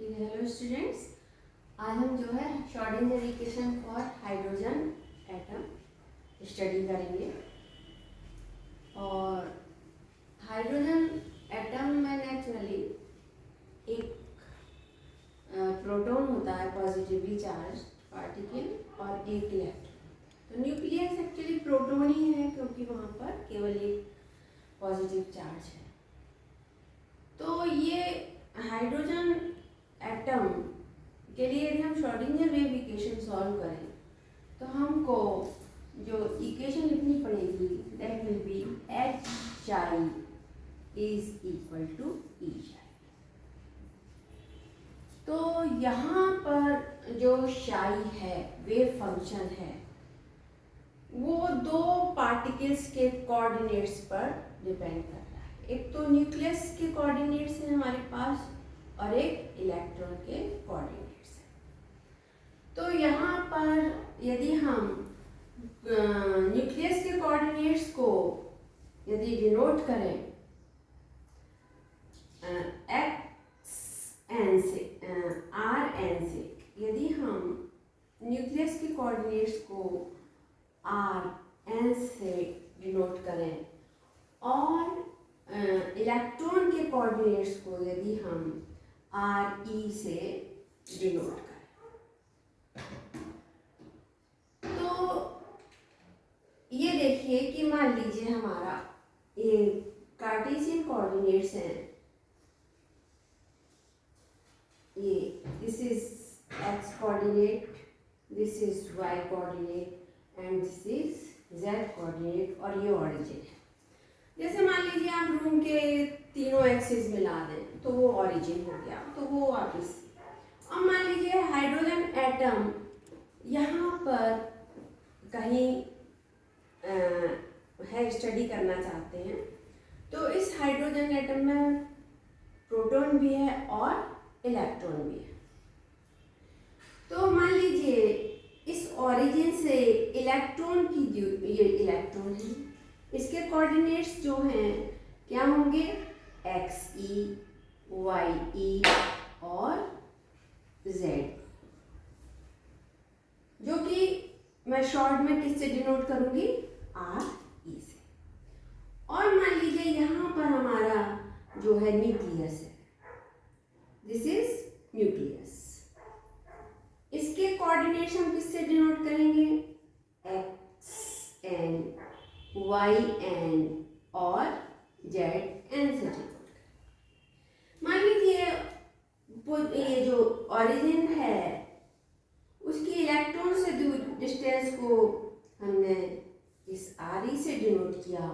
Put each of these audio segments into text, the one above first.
Hello students, आज हम जो है Schrodinger equation for hydrogen atom study करेंगे। और हाइड्रोजन एटम में नेचुरली एक प्रोटॉन होता है पॉजिटिवली चार्ज पार्टिकल और एक इलेक्ट्रॉन। तो न्यूक्लियस एक्चुअली प्रोटॉन ही है क्योंकि वहाँ पर केवल एक पॉजिटिव चार्ज है। तो ये हाइड्रोजन एटम के लिए यदि हम श्रोडिंगर वेव इक्वेशन सॉल्व करें तो हमको जो इक्वेशन लिखनी पड़ेगी दैट विल बी एच चाई इज इक्वल टू ई चाई। तो यहाँ पर जो शाई है वेव फंक्शन है वो दो पार्टिकल्स के कोऑर्डिनेट्स पर डिपेंड कर रहा है। एक तो न्यूक्लियस के कोऑर्डिनेट्स हैं हमारे पास और एक इलेक्ट्रॉन के कोऑर्डिनेट्स हैं। तो यहाँ पर यदि हम न्यूक्लियस के कोऑर्डिनेट्स को यदि डिनोट करें एक्स एन से आर एन से, यदि हम न्यूक्लियस के कोऑर्डिनेट्स को आर एन से डिनोट करें और इलेक्ट्रॉन के कोऑर्डिनेट्स को यदि हम आर ई से डिनोट करें तो ये देखिए कि मान लीजिए हमारा ये कार्टेशियन कोऑर्डिनेट्स हैं। ये this is X coordinate, this is Y coordinate and this is Z coordinate और ये ऑरिजिन है। जैसे मान लीजिए आप रूम के तीनों एक्सिस मिला दें तो वो ऑरिजिन हो गया, तो वो वापस। अब मान लीजिए हाइड्रोजन एटम यहाँ पर कहीं है स्टडी करना चाहते हैं तो इस हाइड्रोजन एटम में प्रोटॉन भी है और इलेक्ट्रॉन भी है। तो मान लीजिए इस ऑरिजिन से इलेक्ट्रॉन की जो ये इलेक्ट्रॉन है इसके कोऑर्डिनेट्स जो हैं क्या होंगे एक्स ई वाई ई और जेड, जो कि मैं शॉर्ट में किससे डिनोट करूंगी आर ई से। और मान लीजिए यहाँ पर हमारा जो है न्यूक्लियस है, दिस इज न्यूक्लियस, इसके कोऑर्डिनेट्स हम किससे डिनोट करेंगे एक्स एन वाई एन और जेड एन से डिनोट करें। मान लीजिए ये जो ऑरिजिन है उसकी इलेक्ट्रॉन से दूर डिस्टेंस को हमने इस आर ई से डिनोट किया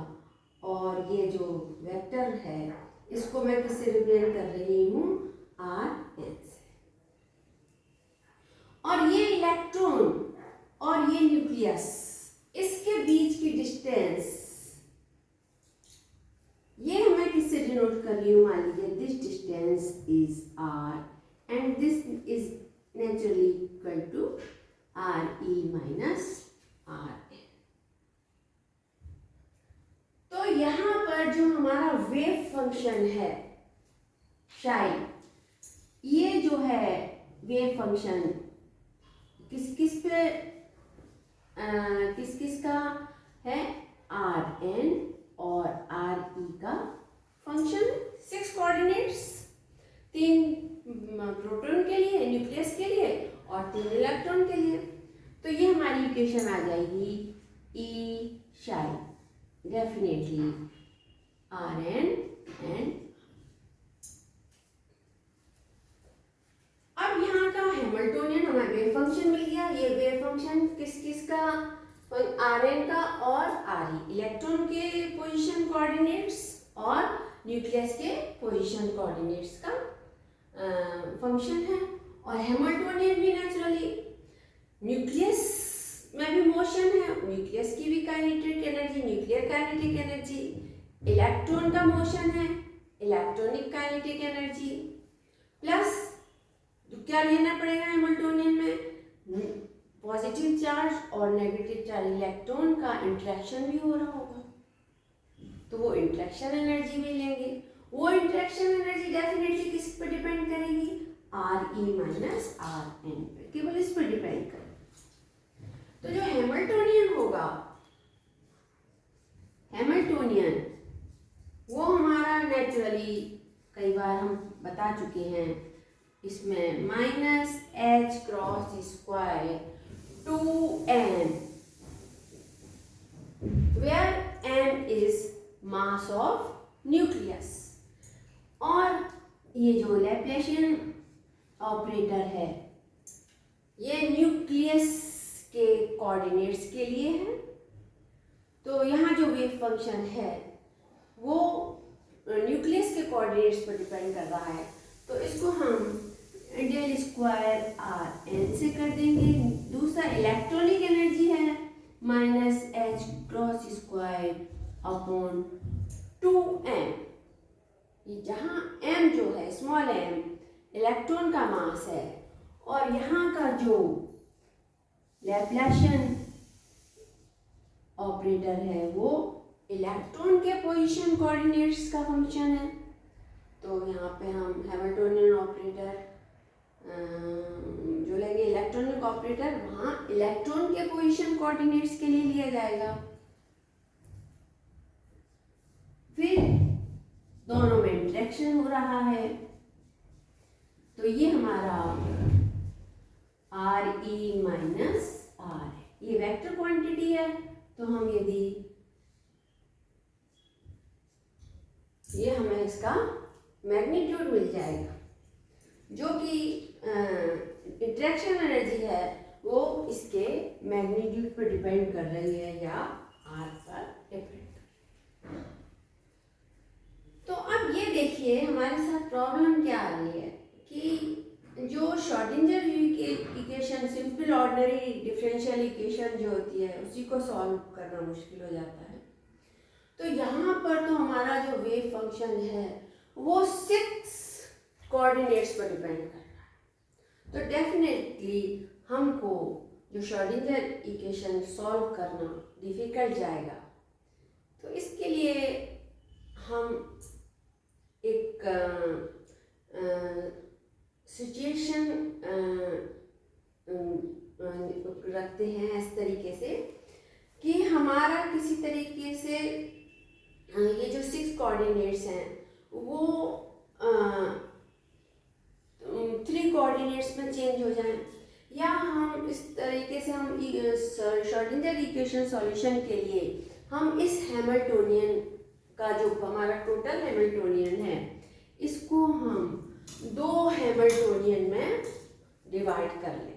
और ये जो वेक्टर है इसको मैं किससे रिप्रेजेंट कर रही हूँ आर एन से। और ये इलेक्ट्रॉन और ये न्यूक्लियस इसके बीच की डिस्टेंस ये मैं किससे डिनोट कर रही हूँ मान लीजिए this distance is R and this is naturally equal to R E minus R N. तो यहाँ पर जो हमारा वेव फंक्शन है शाई, ये जो है वेव फंक्शन किस किस पे किस किस का है आर एन और आर ई का फंक्शन। 6 कोऑर्डिनेट्स, 3 प्रोटॉन के लिए न्यूक्लियस के लिए और 3 इलेक्ट्रॉन के लिए। तो ये हमारी इक्वेशन आ जाएगी ई शाई डेफिनेटली आर एन एंड। अब यहाँ का हैमिल्टोनियन हमें वेव फंक्शन मिल गया। ये वेव फंक्शन किस किस का आर एन का और आर ई, इलेक्ट्रॉन के पोजीशन कोऑर्डिनेट्स और न्यूक्लियस के पोजीशन कोऑर्डिनेट्स का फंक्शन है। और हैमिल्टोनियन भी नेचुरली न्यूक्लियस में भी मोशन है, न्यूक्लियस की भी kinetic energy nuclear kinetic energy, electron का मोशन है इलेक्ट्रॉनिक काइनेटिक एनर्जी, प्लस तो क्या लेना पड़ेगा हैमिल्टोनियन में पॉजिटिव चार्ज और नेगेटिव चार्ज इलेक्ट्रॉन का इंटरेक्शन भी हो रहा होगा तो वो इंटरेक्शन एनर्जी भी लेंगे। वो इंटरेक्शन एनर्जी डेफिनेटली किस पर डिपेंड करेगी R E minus R N पे, केवल इस पर डिपेंड करें। तो जो हैमिल्टोनियन होगा, हैमिल्टोनियन वो हमारा नेचुरली कई बार हम बता चुके हैं, इसमें minus H cross square 2m, where m is mass of nucleus। और ये जो लैप्लासियन ऑपरेटर है ये न्यूक्लियस के कोऑर्डिनेट्स के लिए है। तो यहाँ जो वेव फंक्शन है वो न्यूक्लियस के कोऑर्डिनेट्स पर डिपेंड कर रहा है, तो इसको हम डेल स्क्वायर आर एन से कर देंगे। दूसरा इलेक्ट्रॉनिक एनर्जी है minus H cross square upon 2m। जहाँ m जो है स्मॉल m इलेक्ट्रॉन का मास है, और यहाँ का जो लैप्लासियन ऑपरेटर है वो इलेक्ट्रॉन के पोजीशन कोऑर्डिनेट्स का फंक्शन है। तो यहाँ पे हम हैमिल्टोनियन ऑपरेटर जो लेंगे इलेक्ट्रॉनिक ऑपरेटर, वहाँ इलेक्ट्रॉन के पोजीशन कोऑर्डिनेट्स के लिए लिया जाएगा। फिर दोनों में इंटरेक्शन हो रहा है, तो ये हमारा आर ई माइनस आर है, ये वेक्टर क्वांटिटी है। तो हम यदि ये हमें इसका मैग्नीट्यूड मिल जाएगा, जो कि इंटरेक्शन एनर्जी है वो इसके मैग्नीट्यूड पर डिपेंड कर रही है या आर पर डिपेंड। तो अब ये देखिए हमारे साथ प्रॉब्लम क्या आ रही है कि जो Schrodinger equation, simple ordinary differential equation जो होती है उसी को सॉल्व करना मुश्किल हो जाता है। तो यहाँ पर तो हमारा जो वेव फंक्शन है वो 6 कोऑर्डिनेट्स पर डिपेंड कर रहा है। तो डेफिनेटली हमको जो श्रोडिंगर इक्वेशन सॉल्व करना डिफिकल्ट जाएगा। तो इसके लिए हम एक सिचुएशन रखते हैं इस तरीके से कि हमारा किसी तरीके से ये जो 6 कोऑर्डिनेट्स हैं वो 3 कोऑर्डिनेट्स में चेंज हो जाएं, या हम इस तरीके से हम श्रोडिंगर इक्वेशन सॉल्यूशन के लिए हम इस हैमिल्टोनियन का जो हमारा टोटल हैमिल्टोनियन है इसको हम 2 हैमिल्टोनियन में डिवाइड कर लेंगे।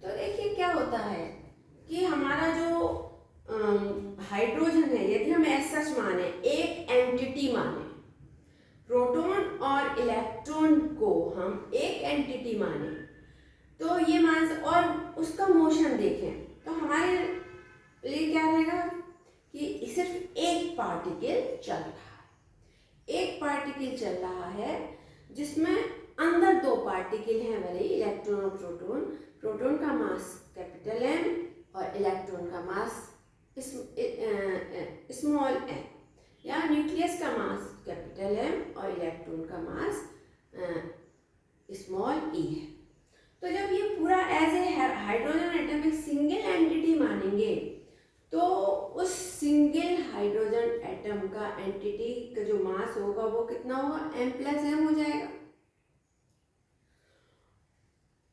तो देखिए क्या होता है कि हमारा जो हाइड्रोजन है, यदि हम ऐसा माने एक एंटिटी माने, प्रोटॉन और इलेक्ट्रॉन को हम एक एंटिटी माने, तो ये मान और उसका मोशन देखें तो हमारे लिए क्या रहेगा कि सिर्फ एक पार्टिकल चल रहा है, एक पार्टिकल चल रहा है जिसमें अंदर 2 पार्टिकल हैं भले इलेक्ट्रॉन और प्रोटॉन। प्रोटॉन का मास कैपिटल M और इलेक्ट्रॉन का मास स्मॉल m, या न्यूक्लियस का मास कैपिटल M और इलेक्ट्रॉन का मास स्मॉल e है। तो जब ये पूरा एज ए हाइड्रोजन एटम एक सिंगल एंटिटी मानेंगे तो उस सिंगल हाइड्रोजन एटम का एंटिटी का जो मास होगा वो कितना होगा, m+m हो जाएगा।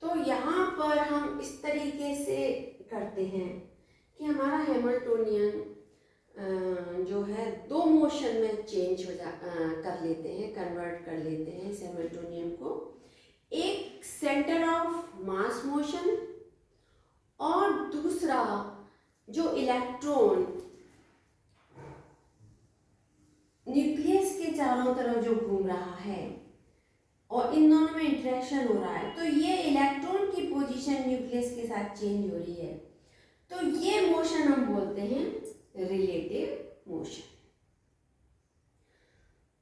तो यहाँ पर हम इस तरीके से करते हैं कि हमारा हैमिल्टोनियन जो है 2 मोशन में चेंज हो कर लेते हैं, कन्वर्ट कर लेते हैं इस हैमिल्टोनियन को। एक सेंटर ऑफ मास मोशन और दूसरा जो इलेक्ट्रॉन न्यूक्लियस के चारों तरफ जो घूम रहा है और इन दोनों में इंटरेक्शन हो रहा है, तो ये इलेक्ट्रॉन की पोजीशन न्यूक्लियस के साथ चेंज हो रही है, तो ये मोशन हम बोलते हैं रिलेटिव मोशन।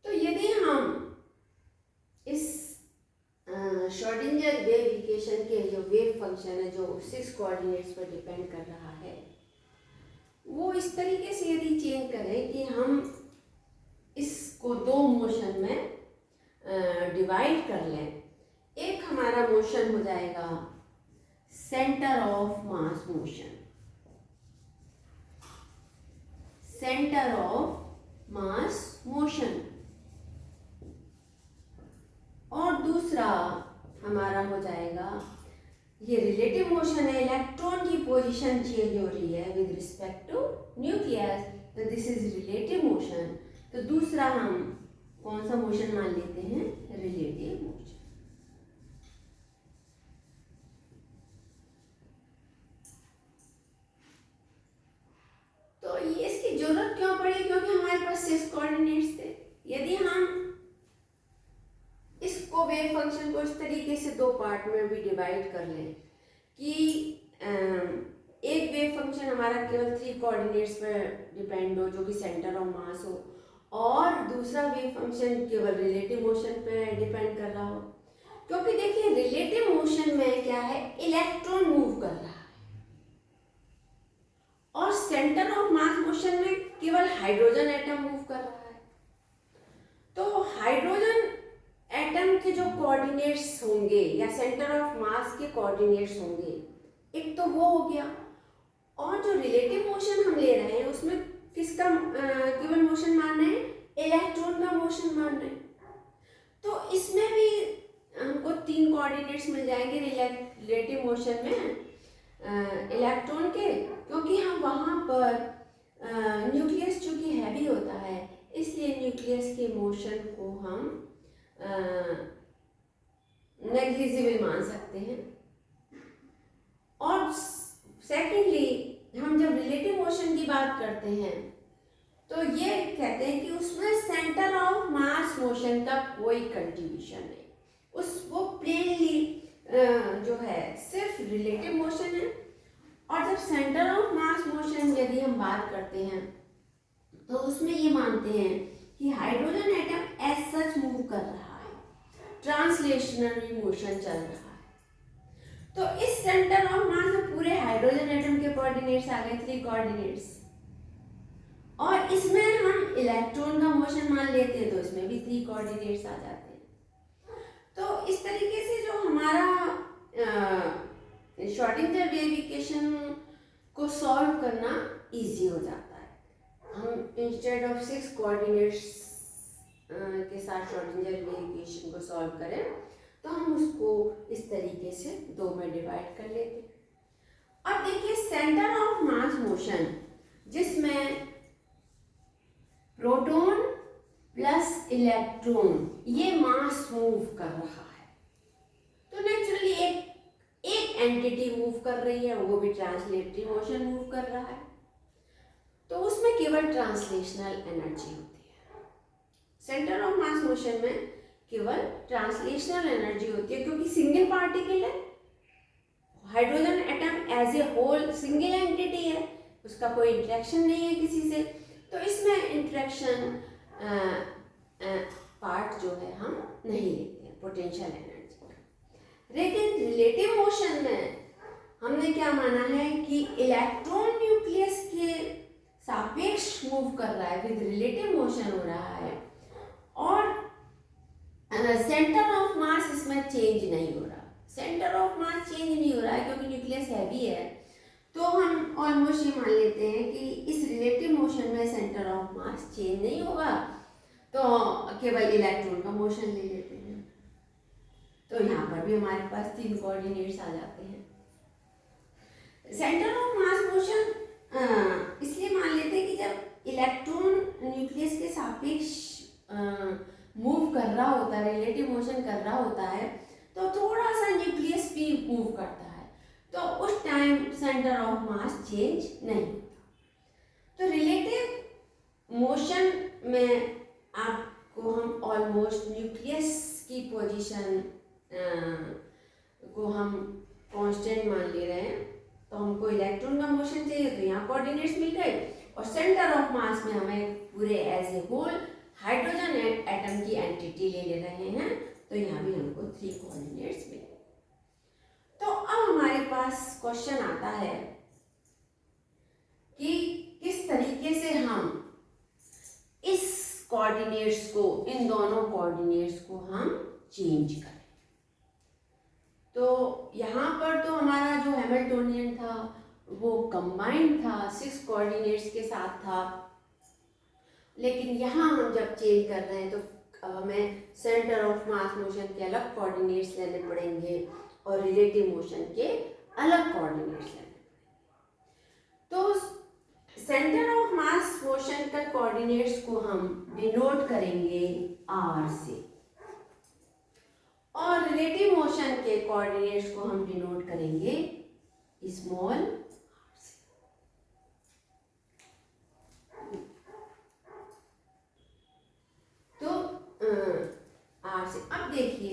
तो यदि हम इस श्रोडिंगर वेव इक्वेशन के जो वेव फंक्शन है जो 6 कोऑर्डिनेट्स पर डिपेंड कर रहा है वो इस तरीके से यदि चेंज करें कि हम इसको 2 मोशन में डिवाइड कर लें, एक हमारा मोशन हो जाएगा centre of mass motion, centre of mass motion, और दूसरा हमारा हो जाएगा, ये रिलेटिव मोशन है, इलेक्ट्रॉन की पोजीशन चेंज हो रही है विद रिस्पेक्ट टू न्यूक्लियस, तो दिस इज रिलेटिव मोशन। तो दूसरा हम कौन सा मोशन मान लेते हैं, रिलेटिव मोशन। तो ये इसकी जरूरत क्यों पड़ी, क्योंकि हमारे पास 6 कोऑर्डिनेट्स थे। यदि हम इसको वेव फंक्शन को इस तरीके से दो पार्ट में भी डिवाइड कर लें कि एक वेव फंक्शन हमारा केवल 3 कोऑर्डिनेट्स पर डिपेंड हो जो कि सेंटर ऑफ मास हो, और दूसरा वेव फंक्शन केवल रिलेटिव मोशन पे डिपेंड कर रहा हो, क्योंकि देखिए रिलेटिव मोशन में क्या है, इलेक्ट्रॉन मूव कर रहा है, और सेंटर ऑफ मास मोशन में केवल हाइड्रोजन एटम मूव कर रहा है। तो हाइड्रोजन एटम के जो कोऑर्डिनेट्स होंगे या सेंटर ऑफ मास के कोऑर्डिनेट्स होंगे, एक तो वो हो गया, और जो रिलेटिव मोशन हम ले रहे हैं उसमें किसका केवल मोशन मान रहे हैं, इलेक्ट्रॉन का मोशन मान रहे हैं। तो इसमें भी हमको 3 कोऑर्डिनेट्स मिल जाएंगे रिलेटिव मोशन में इलेक्ट्रॉन के, क्योंकि हम वहाँ पर न्यूक्लियस चूंकि हैवी होता है, इसलिए न्यूक्लियस के मोशन को हम नेग्लिजिबल मान सकते हैं। और सेकेंडली हम जब रिलेटिव मोशन की बात करते हैं तो ये कहते हैं कि उसमें सेंटर ऑफ मास मोशन का कोई कंट्रीब्यूशन नहीं, वो प्लेनली जो है सिर्फ रिलेटिव मोशन है। और जब सेंटर ऑफ मास मोशन यदि हम बात करते हैं तो उसमें ये मानते हैं कि hydrogen atom as such move कर रहा है, ट्रांसलेशनल मोशन चल रहा है। तो इस सेंटर ऑफ मास में पूरे हाइड्रोजन एटम के कोऑर्डिनेट्स आ गए, 3 कोऑर्डिनेट्स, और इसमें हम इलेक्ट्रॉन का मोशन मान लेते हैं तो इसमें भी 3 कोऑर्डिनेट्स आ जाते हैं। तो इस तरीके से जो हमारा श्रोडिंगर वेव इक्वेशन को सॉल्व करना इजी हो जाता है। हम इंस्टेड ऑफ 6 कोऑर्डिनेट्स के साथ श्रोडिंगर वेव इक्वेशन को सॉल्व करें तो हम उसको इस तरीके से 2 में डिवाइड कर लेते हैं। अब देखिए सेंटर ऑफ मास मोशन जिसमें प्रोटॉन प्लस इलेक्ट्रॉन ये मास मूव कर रहा है, तो नेचुरली एक एंटिटी मूव कर रही है, वो भी ट्रांसलेटरी मोशन मूव कर रहा है, तो उसमें केवल ट्रांसलेशनल एनर्जी होती है। सेंटर ऑफ मास मोशन में केवल ट्रांसलेशनल एनर्जी होती है, क्योंकि सिंगल पार्टिकल है, hydrogen atom as a whole single entity है, उसका कोई इंटरेक्शन नहीं है किसी से, तो इसमें इंटरेक्शन पार्ट जो है हम नहीं लेते हैं पोटेंशियल एनर्जी का। लेकिन रिलेटिव मोशन में हमने क्या माना है कि इलेक्ट्रॉन न्यूक्लियस के सापेक्ष मूव कर रहा है, विद रिलेटिव मोशन हो रहा है, और सेंटर ऑफ मास इसमें चेंज नहीं हो रहा। सेंटर ऑफ मास चेंज नहीं हो रहा है क्योंकि न्यूक्लियस हैवी है, तो हम ऑलमोस्ट ये मान लेते हैं कि इस रिलेटिव मोशन में सेंटर ऑफ मास चेंज नहीं होगा, तो केवल इलेक्ट्रॉन का मोशन ले लेते हैं। तो यहाँ पर भी हमारे पास 3 कोऑर्डिनेट्स आ जाते हैं। सेंटर ऑफ मास मोशन इसलिए मान लेते हैं कि जब इलेक्ट्रॉन न्यूक्लियस के सापेक्ष मूव कर रहा होता है, रिलेटिव मोशन कर रहा होता है, तो थोड़ा सा न्यूक्लियस भी मूव करता है, तो उस time centre of mass change नहीं होता। तो रिलेटिव मोशन में आपको हम ऑलमोस्ट न्यूक्लियस की पोजीशन को हम कांस्टेंट मान ले रहे हैं, तो हमको इलेक्ट्रॉन का मोशन चाहिए, तो यहाँ कोऑर्डिनेट्स मिल गए, और सेंटर ऑफ मास में हमें पूरे as a whole hydrogen atom की एंटिटी ले रहे हैं, तो यहाँ भी हमको 3 कोऑर्डिनेट्स मिले। तो अब हमारे पास क्वेश्चन आता है कि किस तरीके से हम इस कोऑर्डिनेट्स को, इन दोनों कोऑर्डिनेट्स को हम चेंज करें। तो यहाँ पर तो हमारा जो हैमिल्टोनियन था वो कंबाइंड था, 6 कोऑर्डिनेट्स के साथ था, लेकिन यहाँ हम जब चेंज कर रहे हैं तो अब हमें सेंटर ऑफ मास मोशन के अलग कोऑर्डिनेट्स लेने पड़ेंगे और रिलेटिव मोशन के अलग कोऑर्डिनेट्स लेने पड़ेंगे। तो सेंटर ऑफ मास मोशन का कोऑर्डिनेट्स को हम डिनोट करेंगे r से, और रिलेटिव मोशन के कोऑर्डिनेट्स को हम डिनोट करेंगे स्मॉल r से। तो r से अब देखिए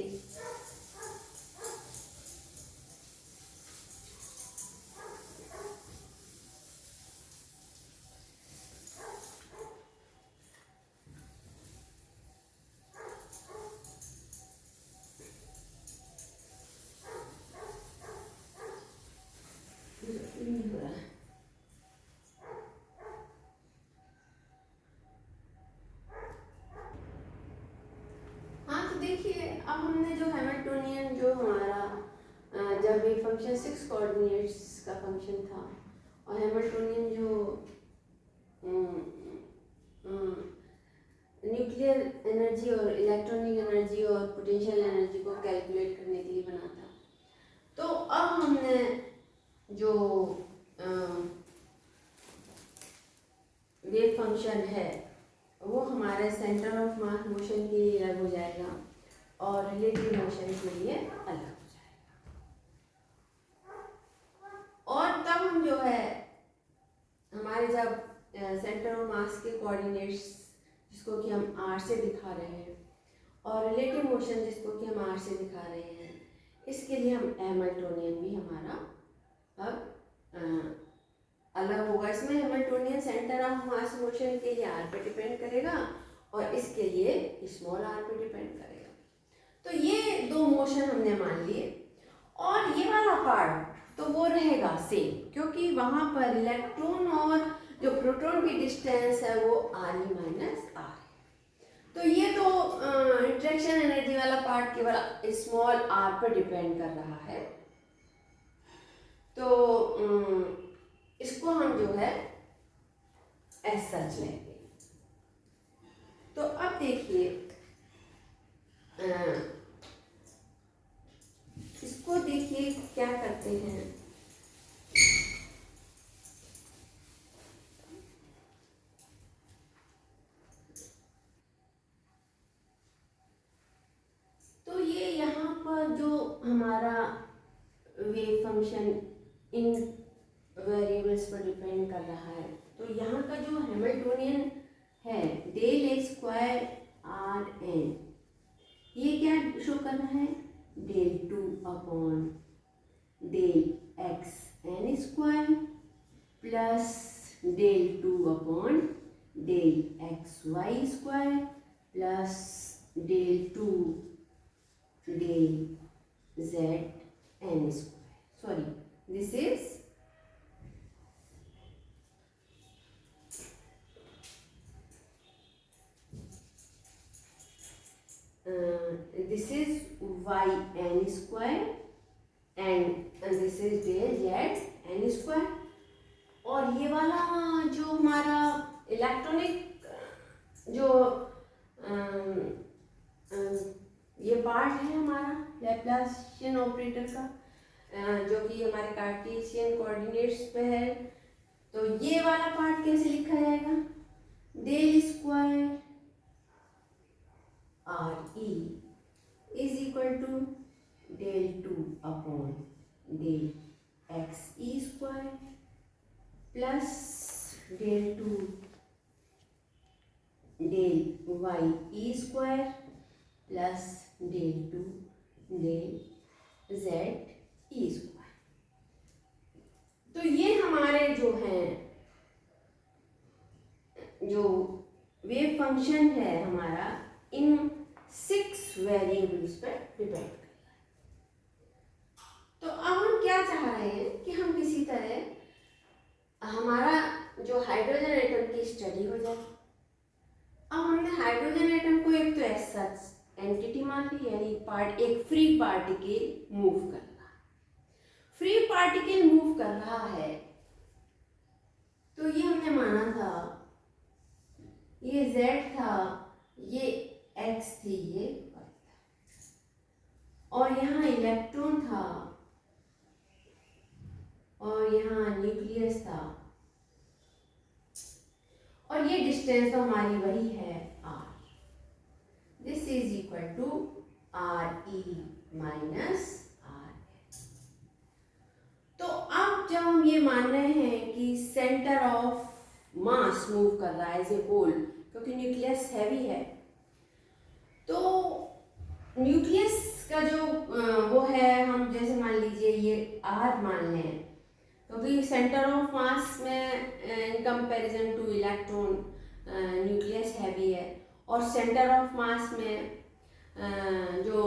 अब हमने जो हैमिल्टोनियन जो हमारा जब ये फंक्शन 6 कोऑर्डिनेट्स का फंक्शन था और हैमिल्टोनियन जो न्यूक्लियर एनर्जी और इलेक्ट्रॉनिक एनर्जी और पोटेंशियल एनर्जी को कैलकुलेट करने के लिए बना था, तो अब हमने जो वेव फंक्शन है वो हमारे सेंटर ऑफ मास मोशन के लिए अलग हो जाएगा और रिलेटिव मोशन के लिए अलग हो जाएगा। और तब हम जो है हमारे जब सेंटर ऑफ मास के कोऑर्डिनेट्स जिसको कि हम r से दिखा रहे हैं और रिलेटिव मोशन जिसको कि हम r से दिखा रहे हैं, इसके लिए हम हैमिल्टोनियन भी हमारा अब अलग होगा। इसमें Hamiltonian centre of mass motion के लिए r पे डिपेंड करेगा और इसके लिए स्मॉल r पे डिपेंड करेगा। तो ये दो मोशन हमने मान लिए, और ये वाला पार्ट तो वो रहेगा सेम, क्योंकि वहाँ पर इलेक्ट्रॉन और जो प्रोटॉन की डिस्टेंस है वो r - r है। तो ये तो इंटरेक्शन एनर्जी वाला पार्ट केवल स्मॉल r पर डिपेंड कर रहा है। तो इसको हम जो है एज सच लेंगे। तो अब देखिए इसको देखिए क्या करते हैं। तो ये यहाँ पर जो हमारा वेव फंक्शन इन वेरिएबल्स पर डिपेंड कर रहा है, तो यहाँ का जो हैमिल्टोनियन है del x square R N, ये क्या शो कर रहा है, del 2 upon del X N square plus del 2 upon del X Y square plus del 2 del Z N square. Sorry, this is this is y n square and this is del z n square। और ये वाला जो हमारा electronic जो ये part है हमारा Laplacian operator का, जो कि हमारे कार्टेशियन कोऑर्डिनेट्स पे है, तो ये वाला पार्ट कैसे लिखा जाएगा, del square R E is equal to del 2 upon del X E square plus del 2 del Y E square plus del 2 del Z E square. तो ये हमारे जो हैं जो वेव फंक्शन है हमारा इन 6 वेरिएबल्स पर डिपेंड करता है। तो अब हम क्या चाह रहे हैं कि हम किसी तरह हमारा जो हाइड्रोजन एटम की स्टडी हो जाए। अब हमने हाइड्रोजन एटम को एक तो एज सच एंटिटी मान ली, यानी पार्ट एक फ्री पार्टिकल मूव करना। फ्री पार्टिकल मूव कर रहा है, तो ये हमने माना था, ये Z था, ये X थी, ये Y था, और यहाँ इलेक्ट्रॉन था और यहाँ न्यूक्लियस था, और ये डिस्टेंस तो हमारी वही है R। This is equal to RE minus R। तो अब जब हम ये मान रहे हैं कि सेंटर ऑफ मास मूव कर रहा है एज ए होल, क्योंकि न्यूक्लियस हैवी है, तो न्यूक्लियस का जो वो है, हम जैसे मान लीजिए ये R मान लें, क्योंकि सेंटर ऑफ मास में in comparison two electron nucleus heavy है, और सेंटर ऑफ मास में जो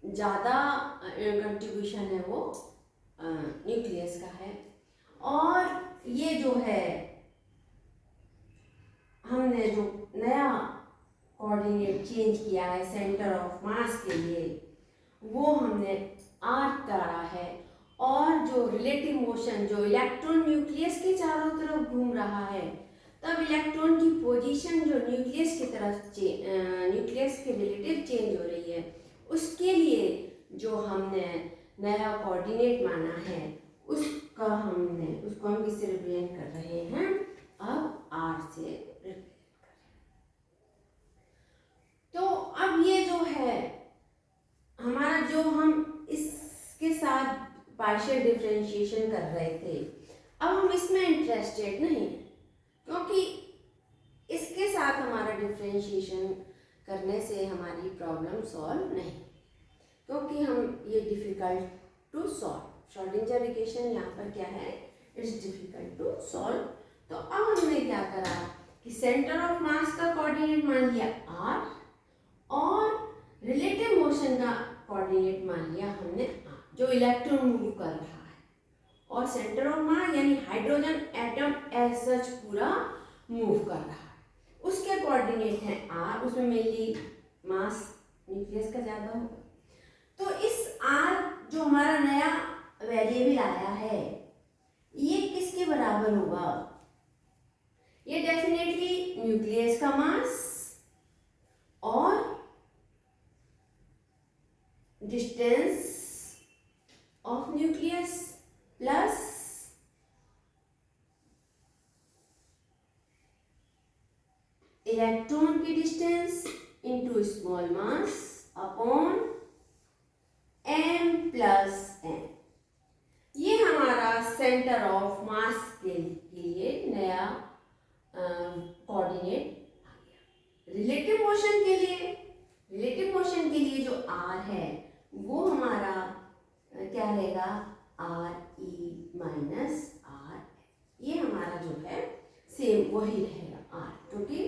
ज़्यादा कंट्रीब्यूशन है वो न्यूक्लियस का है। और ये जो है हमने जो नया कोऑर्डिनेट चेंज किया है सेंटर ऑफ मास के लिए, वो हमने R करा है, और जो रिलेटिव मोशन जो इलेक्ट्रॉन न्यूक्लियस के चारों तरफ घूम रहा है, तब इलेक्ट्रॉन की पोजीशन जो न्यूक्लियस की तरफ न्यूक्लियस के रिलेटिव चेंज हो रही है, उसके लिए जो हमने नया कोऑर्डिनेट माना है, उसको हम किससे रिप्रेजेंट कर रहे हैं, अब R से रिप्रेजेंट कर रहे हैं। तो अब ये जो है हमारा, जो हम इसके साथ पार्शियल डिफरेंशिएशन कर रहे थे, अब हम इसमें इंटरेस्टेड नहीं है, क्योंकि इसके साथ हमारा डिफरेंशिएशन करने से हमारी प्रॉब्लम सॉल्व नहीं, क्योंकि हम ये difficult to solve, Schrödinger equation यहाँ पर क्या है, इट्स डिफ़िकल्ट टू सॉल्व। तो अब हमने क्या करा कि सेंटर ऑफ मास का कोऑर्डिनेट मान लिया R, और रिलेटिव मोशन का कोऑर्डिनेट मान लिया हमने R, जो इलेक्ट्रॉन मूव कर रहा है, और सेंटर ऑफ मास यानी हाइड्रोजन एटम एज सच पूरा मूव कर रहा है, उसके कोऑर्डिनेट है R, उसमें मेनली मास न्यूक्लियस का ज़्यादा होगा। तो इस R जो हमारा नया वेरिएबल आया है, ये किसके बराबर होगा, ये डेफिनेटली न्यूक्लियस का मास और distance of nucleus plus electron की distance into small mass upon m plus n। ये हमारा सेंटर ऑफ मास के लिए नया कोऑर्डिनेट आ गया। रिलेटिव मोशन के लिए जो R है वो हमारा क्या रहेगा, RE माइनस R। ये हमारा जो है सेम वही रहेगा R, क्योंकि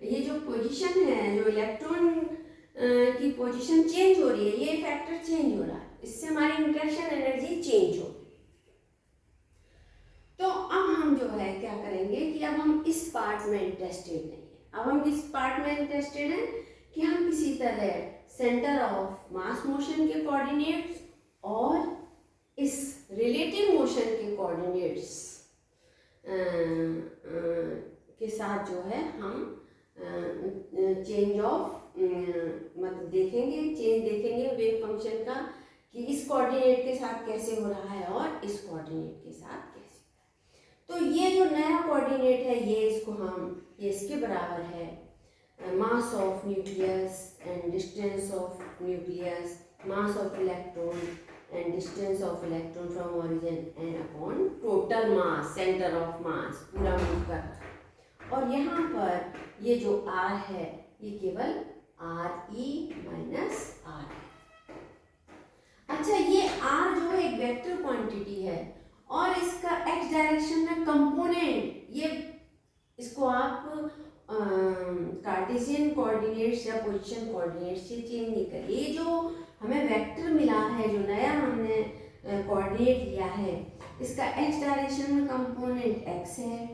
ये जो पोजीशन है, जो इलेक्ट्रॉन की पोजीशन चेंज हो रही है, ये फैक्टर चेंज हो रहा है, इससे हमारी इंटरेक्शन एनर्जी चेंज हो रही है। तो अब हम जो है क्या करेंगे कि अब हम इस पार्ट में इंटरेस्टेड नहीं है, अब हम किस पार्ट में इंटरेस्टेड हैं कि हम किसी तरह सेंटर ऑफ मास मोशन के कोऑर्डिनेट्स और इस रिलेटिव मोशन के कोऑर्डिनेट्स के साथ जो है हम चेंज ऑफ मतलब चेंज देखेंगे वेव फंक्शन का, कि इस कोऑर्डिनेट के साथ कैसे हो रहा है और इस कोऑर्डिनेट के साथ कैसे। तो ये जो नया कोऑर्डिनेट है, ये इसके बराबर है mass of nucleus and distance of nucleus, mass of electron and distance of electron from origin and upon total mass, centre of मास पूरा मूव कर रहा है। और यहाँ पर ये जो R है, ये केवल RE माइनस R है। अच्छा, ये R जो है एक वेक्टर क्वांटिटी है, और इसका x डायरेक्शन में कंपोनेंट, ये इसको आप कार्टेशियन कोऑर्डिनेट्स या पोजीशन कोऑर्डिनेट्स से चेंज नहीं करिए। ये जो हमें वेक्टर मिला है, जो नया हमने कोऑर्डिनेट लिया है, इसका x डायरेक्शन में कंपोनेंट x है,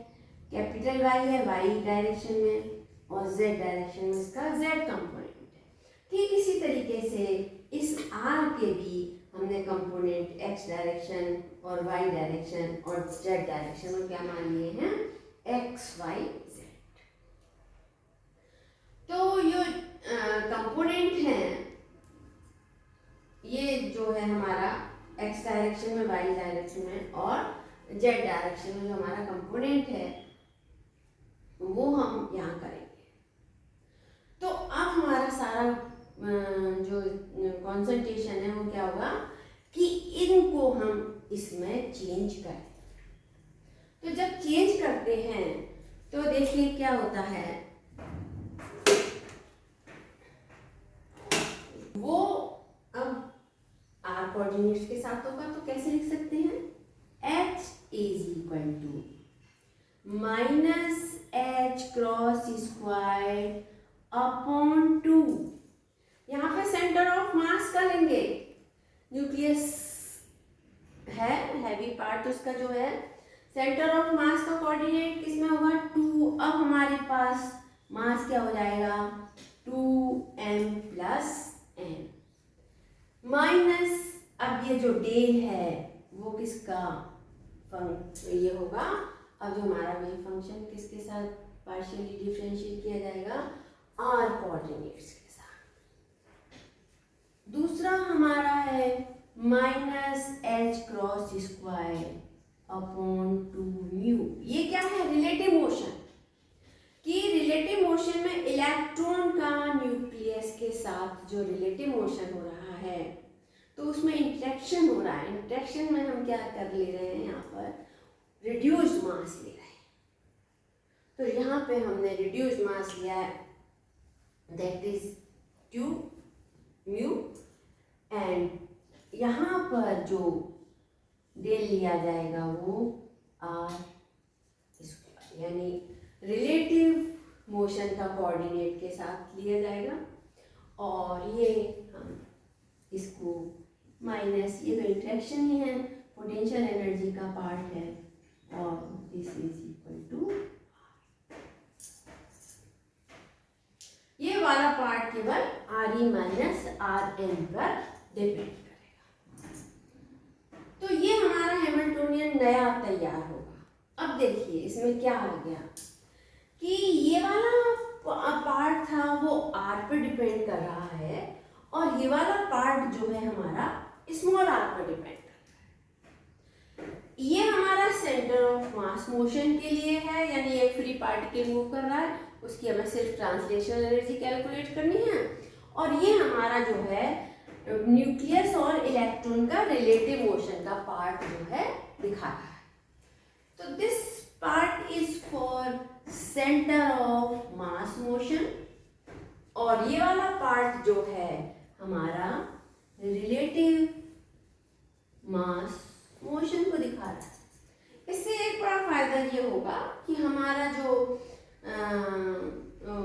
कैपिटल Y है y डायरेक्शन में, और z डायरेक्शन में इसका z कंपोनेंट है। ठीक इसी तरीके से इस R के भी हमने कंपोनेंट x डायरेक्शन और y डायरेक्शन और z डायरेक्शन में क्या मान लिए हैं, x, y, z। तो ये कंपोनेंट हैं, ये जो है हमारा x डायरेक्शन में, y डायरेक्शन में और z डायरेक्शन में जो हमारा कंपोनेंट है वो हम यहाँ करेंगे। तो अब हमारा सारा जो कॉन्सेंट्रेशन है वो क्या होगा कि इनको हम इसमें चेंज करें। तो जब चेंज करते हैं तो देखिए क्या होता है, वो अब r कोऑर्डिनेट्स के साथ होगा तो कैसे लिख सकते हैं, h is equal to minus h cross square upon 2। यहाँ पे सेंटर ऑफ मास का लेंगे, न्यूक्लियस है हैवी पार्ट, उसका जो है सेंटर ऑफ मास का कोऑर्डिनेट किसमें होगा, 2। अब हमारे पास मास क्या हो जाएगा, 2m प्लस n माइनस, अब ये जो डेल है वो किसका ये होगा, अब जो हमारा वेव फंक्शन किसके साथ पार्शियली डिफरेंशिएट किया जाएगा, r कोऑर्डिनेट्स के साथ। दूसरा हमारा है minus h cross square upon 2 mu. ये क्या है, रिलेटिव मोशन, कि रिलेटिव मोशन में इलेक्ट्रॉन का न्यूक्लियस के साथ जो रिलेटिव मोशन हो रहा है तो उसमें इंटरेक्शन हो रहा है। इंटरेक्शन में हम क्या कर ले रहे हैं, यहाँ पर रिड्यूस्ड मास ले रहे हैं। तो यहाँ पे हमने रिड्यूस्ड मास लिया है, दैट इज 2 म्यू, एंड यहाँ पर जो डेल लिया जाएगा वो r स्क्वायर, यानी रिलेटिव मोशन का कोऑर्डिनेट के साथ लिया जाएगा। और ये हम इसको माइनस, ये तो इंटरेक्शन ही है, पोटेंशियल एनर्जी का पार्ट है, और दिस इज इक्वल टू, ये वाला पार्ट केवल RE माइनस RN पर डिपेंड करेगा। तो ये हमारा हैमिल्टोनियन नया तैयार होगा। अब देखिए इसमें क्या आ गया कि ये वाला पार्ट था वो R पर डिपेंड कर रहा है, और ये वाला पार्ट जो है हमारा स्मॉल r पर डिपेंड कर रहा है। ये हमारा सेंटर ऑफ मास मोशन के लिए है, यानी एक फ्री पार्टिकल मूव कर रहा है, उसकी हमें सिर्फ ट्रांसलेशनल एनर्जी कैलकुलेट करनी है। और ये हमारा जो है न्यूक्लियस और इलेक्ट्रॉन का रिलेटिव मोशन का पार्ट जो है दिखा रहा है। तो this part is for centre of mass motion, और ये वाला पार्ट जो है हमारा रिलेटिव मास मोशन को दिखा रहा है। इससे एक बड़ा फायदा ये होगा कि हमारा जो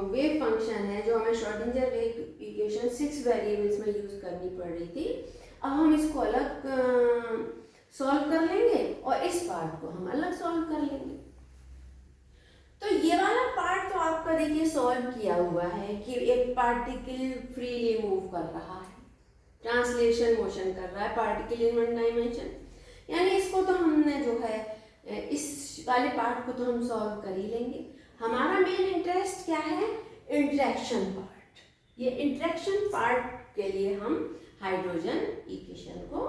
वेव फंक्शन है, जो हमें श्रोडिंगर वेव इक्वेशन 6 वेरिएबल्स में यूज करनी पड़ रही थी, अब हम इसको अलग सॉल्व कर लेंगे और इस पार्ट को हम अलग सॉल्व कर लेंगे। तो ये वाला पार्ट तो आपका देखिए सॉल्व किया हुआ है कि एक पार्टिकल फ्रीली मूव कर रहा है, ट्रांसलेशन मोशन कर रहा है पार्टिकल इन वन डायमेंशन, यानी इसको तो हमने जो है इस वाले पार्ट को तो हम सॉल्व कर ही लेंगे। हमारा मेन इंटरेस्ट क्या है, इंटरेक्शन पार्ट। ये इंटरेक्शन पार्ट के लिए हम हाइड्रोजन इक्वेशन को,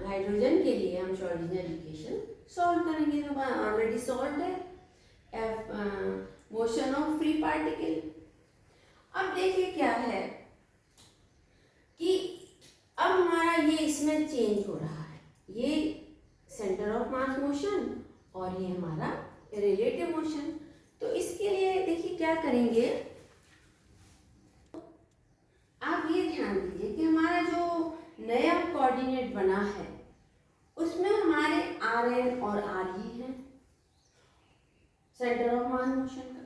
हाइड्रोजन के लिए हम श्रोडिंगर इक्वेशन सॉल्व करेंगे। तो ऑलरेडी सॉल्व है मोशन ऑफ फ्री पार्टिकल। अब देखिए क्या है कि अब हमारा ये इसमें चेंज हो रहा है, ये सेंटर ऑफ मास मोशन और ये हमारा रिलेटिव मोशन। तो इसके लिए देखिए क्या करेंगे, आप ये ध्यान दीजिए कि हमारा जो नया कोऑर्डिनेट बना है उसमें हमारे RN और RE है, सेंटर ऑफ मास मोशन का,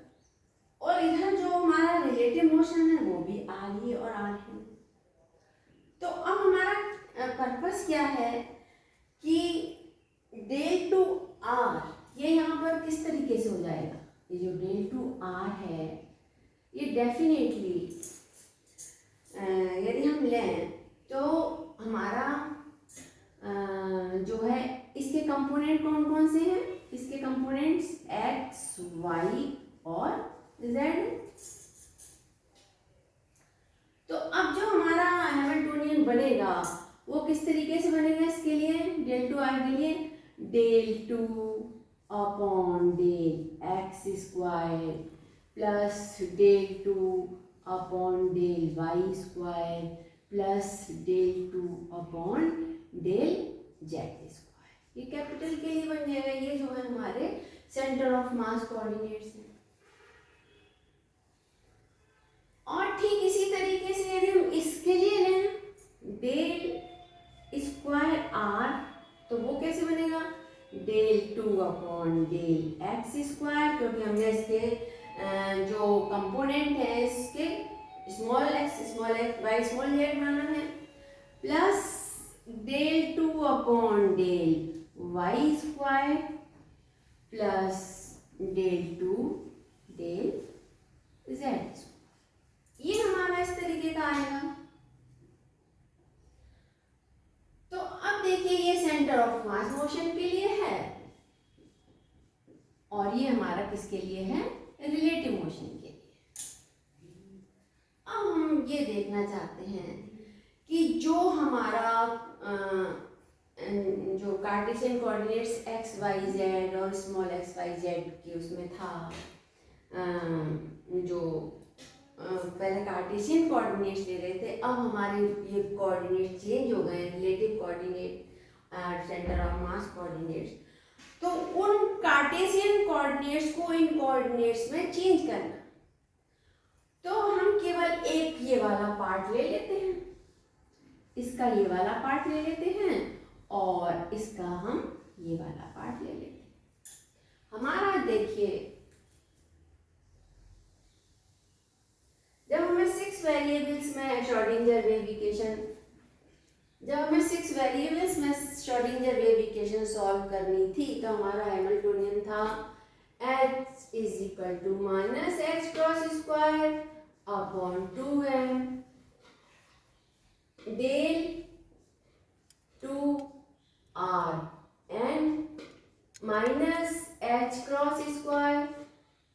और इधर जो हमारा रिलेटिव मोशन है वो भी RE और R है। तो अब हमारा पर्पस क्या है कि डेल टू R ये यहाँ पर किस तरीके से हो जाएगा, ये जो डेल टू R है ये डेफिनेटली यदि हम लें तो हमारा कंपोनेंट कौन कौन से हैं? इसके कंपोनेंट्स x, y और z। तो अब जो हमारा हैमिल्टोनियन बनेगा वो किस तरीके से बनेगा? इसके लिए डेल टू आर के लिए del two upon del x square plus del two upon del y square plus del two upon del z square. ये कैपिटल के लिए बन जाएगा। ये जो है हमारे सेंटर ऑफ मास कोऑर्डिनेट्स हैं। और ठीक इसी तरीके से यदि हम इसके लिए लें डेल स्क्वायर आर, तो वो कैसे बनेगा? Del two upon del x square, क्योंकि हमने इसके जो कंपोनेंट है इसके small x y small z माना है, plus del two upon del y square plus del two del z square. ये हमारा इस तरीके का आएगा। तो अब देखिए ये सेंटर ऑफ मास मोशन के लिए है और ये हमारा किसके लिए है? रिलेटिव मोशन के लिए। अब हम ये देखना चाहते हैं कि जो हमारा जो Cartesian coordinates x y z और स्मॉल एक्स वाई जेड की उसमें था, जो पहले कार्टेशियन कोऑर्डिनेट्स ले रहे थे, अब हमारे ये कोऑर्डिनेट चेंज हो गए, relative coordinate centre of mass coordinates. तो उन कार्टेशियन कोऑर्डिनेट्स को इन कोऑर्डिनेट्स में चेंज करना, तो हम केवल एक ये वाला पार्ट ले लेते हैं, इसका ये वाला पार्ट ले लेते हैं और इसका हम ये वाला पार्ट ले लेते हैं। हमारा देखिए जब हमें 6 वेरिएबल्स में श्रोडिंगर वेव इक्वेशन सॉल्व करनी थी, तो हमारा हैमिल्टोनियन था h is equal to minus H cross square upon 2m del two R N minus H cross square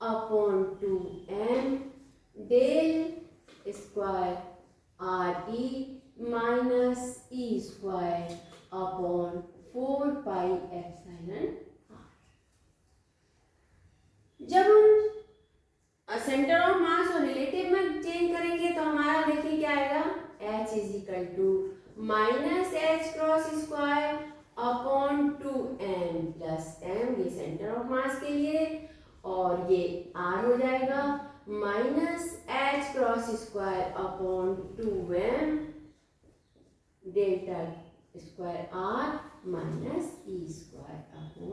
upon 2m del square R E minus E square upon 4 pi epsilon R. जब हम centre of मास और relative में change करेंगे तो हमारा देखिए क्या आएगा? h is equal to minus H cross square upon 2m plus m, ये सेंटर ऑफ मास के लिए, और ये r हो जाएगा minus H cross square upon 2m delta square r minus E square upon